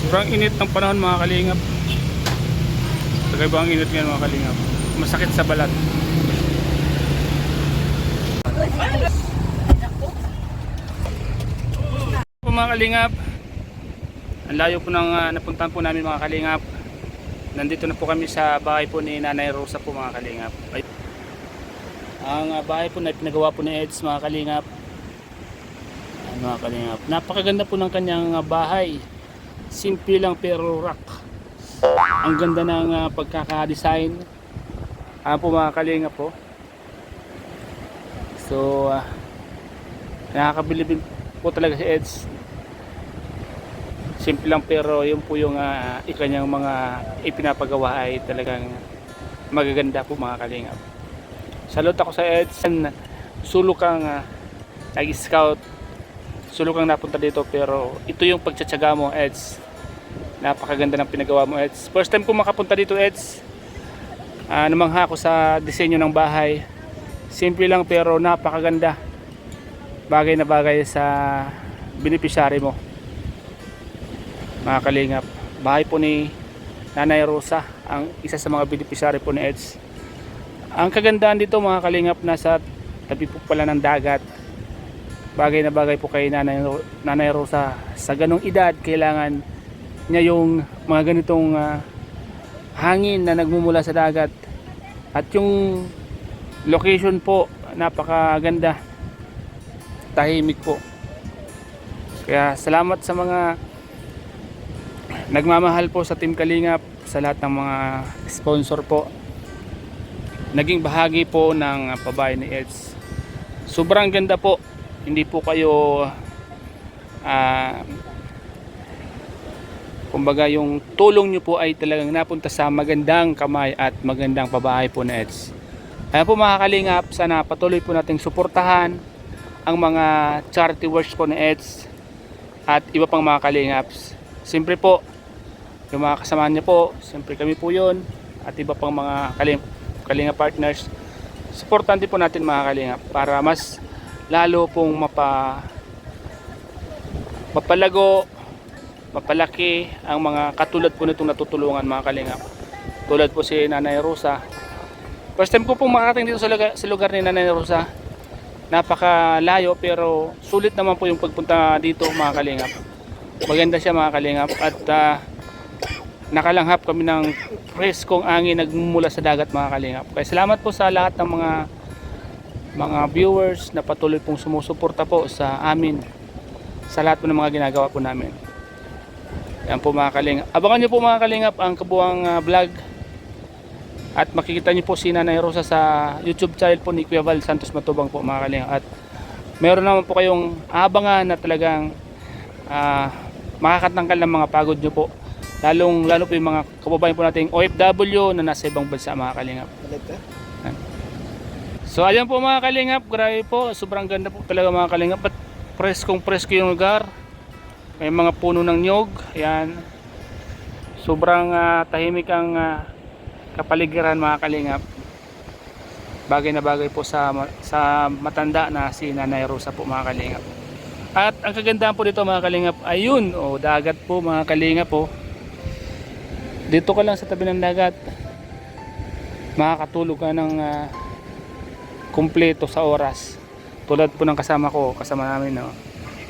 Sobrang init ng panahon mga kalingap. Kagaibang init ngayon mga kalingap. Masakit sa balat. Po mga kalingap, ang layo po ng napuntahan po namin mga kalingap. Nandito na po kami sa bahay po ni Nanay Rosa po mga kalingap. Ang bahay po na pinagawa po ni Eds mga kalingap. Mga kalingap, napakaganda po ng kanyang bahay. Simple lang pero rock. Ang ganda ng pagkaka-design. Po mga kalingap po. So nakakabilib po talaga si Eds. Simple lang pero yun po yung ikanyang mga ipinapagawa ay talagang magaganda po mga kalingap. Salute ako sa Eds. Sulok kang nag-scout, sulok kang napunta dito, pero ito yung pagtsatsaga mo Eds. Napakaganda ng pinagawa mo Eds. First time ko makapunta dito Eds. Namangha ako sa disenyo ng bahay. Simple lang pero napakaganda. Bagay na bagay sa beneficiary mo mga kalingap. Bahay po ni Nanay Rosa, ang isa sa mga beneficiary po ni Eds. Ang kagandahan dito mga kalingap, nasa tabi po pala ng dagat. Bagay na bagay po kay Nanay Rosa. Sa ganong edad, kailangan niya yung mga ganitong hangin na nagmumula sa dagat. At yung location po, napakaganda. Tahimik po. Kaya salamat sa mga nagmamahal po sa Team Kalingap, sa lahat ng mga sponsor po. Naging bahagi po ng pabahay ni Eds. Sobrang ganda po. Hindi po kayo kumbaga yung tulong nyo po ay talagang napunta sa magandang kamay at magandang pabahay po ni Eds. Kaya po mga kalingap, sana patuloy po nating suportahan ang mga charity works po ni Eds at iba pang mga kalingaps. Siyempre po yung mga kasama niya po, siyempre kami po yun, at iba pang mga kalinga partners. Supportan din po natin mga kalingap para mas lalo pong mapalago, mapalaki ang mga katulad po nitong natutulungan mga kalingap. Tulad po si Nanay Rosa. First time ko pong makarating dito sa lugar ni Nanay Rosa. Napakalayo pero sulit naman po yung pagpunta dito mga kalingap. Maganda siya mga kalingap at nakalanghap kami ng preskong angin nagmumula sa dagat mga kalingap. Kaya salamat po sa lahat ng mga viewers na patuloy pong sumusuporta po sa amin sa lahat po ng mga ginagawa po namin. Yan po mga kalingap. Abangan nyo po mga kalingap ang kabuang vlog at makikita nyo po si Nanay Rosa sa YouTube channel po ni Kuya Val Santos Matubang po mga kalingap. At meron naman po kayong abangan na talagang makakatanggal ng mga pagod nyo po. Lalo po yung mga kababayan po nating OFW na nasa ibang bansa mga kalingap. So ayan po mga kalingap, grabe po, sobrang ganda po talaga mga kalingap. At presko yung lugar. May mga puno ng nyog. Ayan. Sobrang tahimik ang kapaligiran mga kalingap. Bagay na bagay po sa matanda na si Nanay Rosa po mga kalingap. At ang kagandahan po dito mga kalingap, ayun, dagat po mga kalingap po. Dito ka lang sa tabi ng dagat, makakatulog ka ng kumpleto sa oras. Tulad po ng kasama namin no.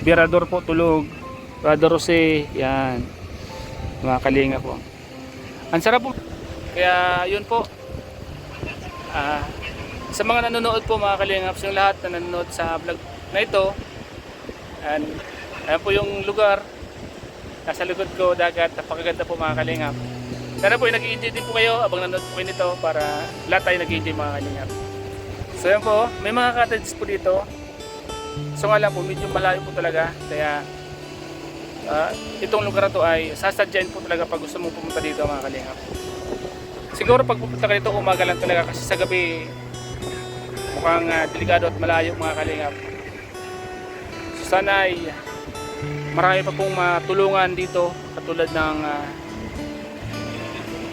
Birador po tulog, Brother Jose, yan mga kalingap po. Ang sarap po. Kaya yun po, sa mga nanonood po mga kalingap, yung lahat na nanonood sa vlog na ito, ayan po yung lugar, nasa likod ko dagat, napakaganda po mga kalingap. Sana po nag-i-enjoy din po kayo abang nanonood po kayo nito para lahat tayo nag-i-enjoy mga kalingap. So yan po, may mga cottages po dito. So nga lang po, medyo malayo po talaga, kaya itong lugar na to ay sasadyain po talaga pag gusto mong pumunta dito mga kalingap. Siguro pag pupunta ka dito umaga lang talaga kasi sa gabi mukhang delikado at malayo mga kalingap. So sana ay marami pa pong matulungan dito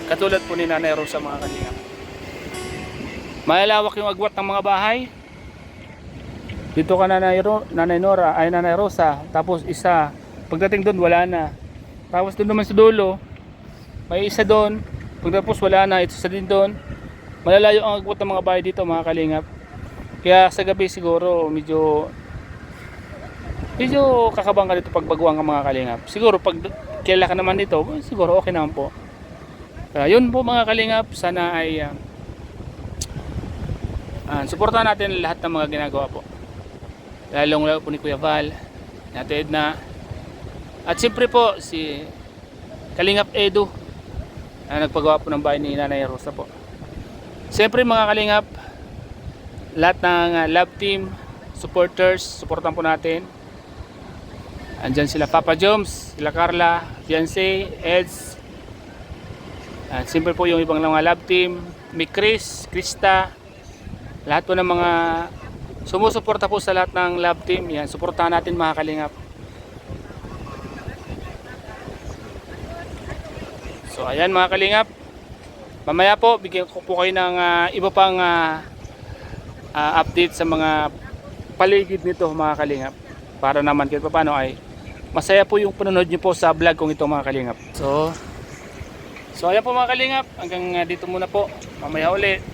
katulad po ni Nanay Rosa mga kalingap. Malalawak yung agwat ng mga bahay. Dito ka Nanay Rosa, tapos isa pagdating doon wala na. Tapos doon naman sa dulo, may isa doon. Pagtapos wala na, ito sa din doon. Malalayo ang agwat ng mga bahay dito mga kalingap. Kaya sa gabi siguro medyo kakabang ka dito pag baguhan ka mga kalingap. Siguro pag kilala ka naman dito, siguro okay naman po. Yun po mga kalingap, sana ay suportahan natin lahat ng mga ginagawa po. Lalong lalo po ni Kuya Val, Ate Edna, at siyempre po si Kalingap Edu na nagpagawa po ng bahay ni Nanay Rosa po. Siyempre mga kalingap, lahat ng love team, supporters, supportan po natin. Andyan sila Papa Joms, sila Carla, Fiancé, Eds. At siyempre po yung ibang mga love team, Mick Chris, Krista. Lahat po ng mga sumusuporta po sa lahat ng love team. Yan, suportahan natin mga kalingap. So ayan mga kalingap. Mamaya po, bigyan ko po kayo ng iba pang update sa mga paligid nito mga kalingap. Para naman kahit paano ay masaya po yung panonood nyo po sa vlog kong ito mga kalingap. So ayan po mga kalingap, hanggang dito muna po. Mamaya ulit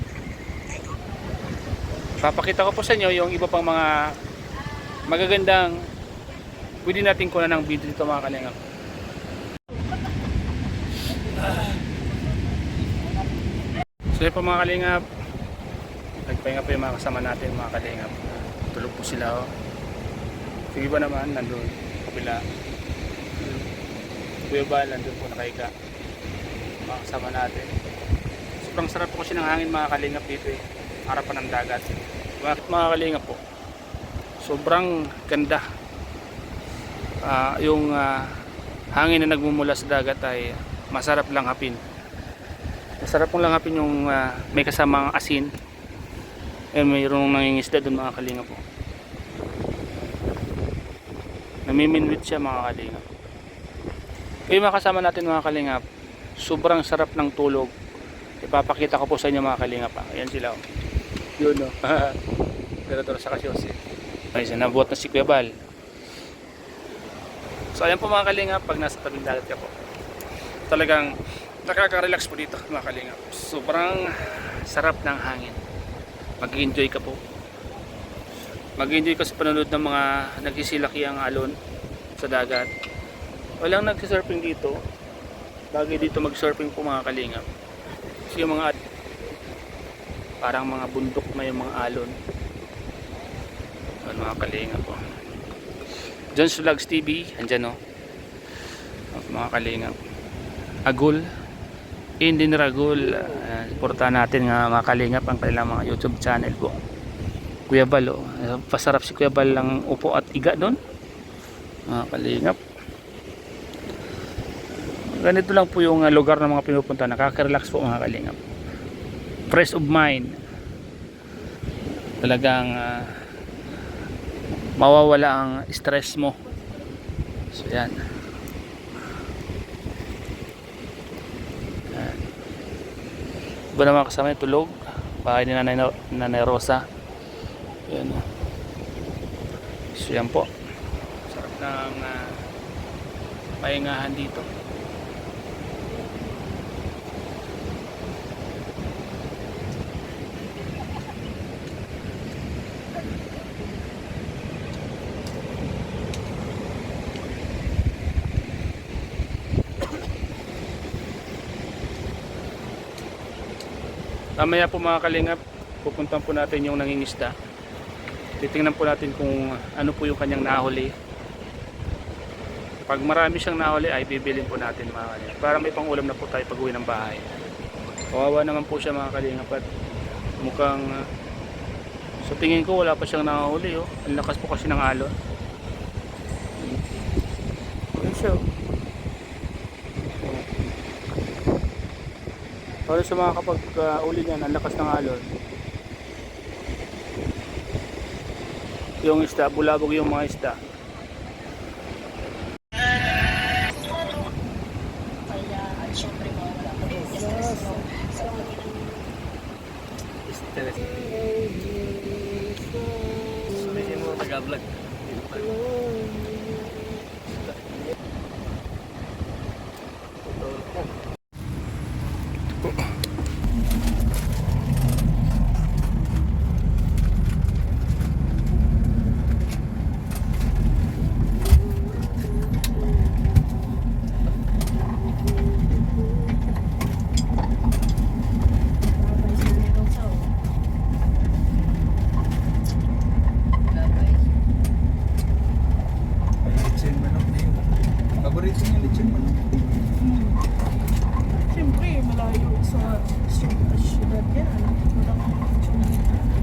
papakita ko po sa inyo yung iba pang mga magagandang pwede natin kunan ng video dito mga kalingap. So yun po mga kalingap, nagpahinga po yung mga kasama natin mga kalingap. Tulog po sila oh. Yung iba naman nandun kapila. Kuya Bal nandun po nakahiga, mga kasama natin. Sobrang sarap po kasi ng hangin mga kalingap dito eh, harapan ng dagat. Mga kalingap po, sobrang ganda. Yung hangin na nagmumula sa dagat ay masarap lang hapin. Masarap pong langapin yung may kasamang asin. Mayroong nangingisda doon mga kalingap po. Namiminwit siya mga kalingap. Kaya mga kasama natin mga kalingap, sobrang sarap ng tulog. Ipapakita ko po sa inyo mga kalingap. Ayan sila oh. Yun oh. Pero sa kasyosi. Ay, nabuhat na si Kuya Bal. So ayan po mga kalingap, pag nasa tabing dagat ka po, talagang nakaka-relax po dito mga kalingap. Sobrang sarap ng hangin. Mag-enjoy ka po. Mag-enjoy ka sa panonood ng mga nagsisilakiang alon sa dagat. Walang nagsisurfing dito. Bagay dito mag-surfing po mga kalingap. Kasi yung mga parang mga bundok na yung mga alon. Ayan mga kalingap po. John's Vlogs TV, andyan o. Mga kalingap. Agul. Hindi Ragul, suportahan natin nga mga kalingap ang kanilang mga YouTube channel po. Kuya Bal, pasarap si Kuya Bal lang upo at iga doon. Mga kalingap. Ganito lang po yung lugar ng mga pinupunta, nakaka-relax po mga kalingap. Fresh of mind. Talagang mawawala ang stress mo. So yan. Iba naman kasama yung tulog, bahay ni Nanay Rosa. Yan. So yan po, sarap ng pahingahan dito. Mamaya po mga kalingap, pupuntan po natin yung nangingisda. Titingnan po natin kung ano po yung kanyang nahuli. Pag marami siyang nahuli ay bibilin po natin mga kalingap, para may pang ulam na po tayo pag uwi ng bahay. Kawawa naman po siya mga kalingap, at mukhang sa tingin ko wala pa siyang nahuli oh. Ang lakas po kasi ng alon. Ayun siya. Para sa mga kapag uli niyan, ang lakas ng alon. Yung isda, bulabog yung mga isda. Siyempre wala pa din stress mo. Stress. Sabihin mo taga-vlog. kasi nga lechon pa. Siyempre, malayo sa syudad yan. Ano? Walang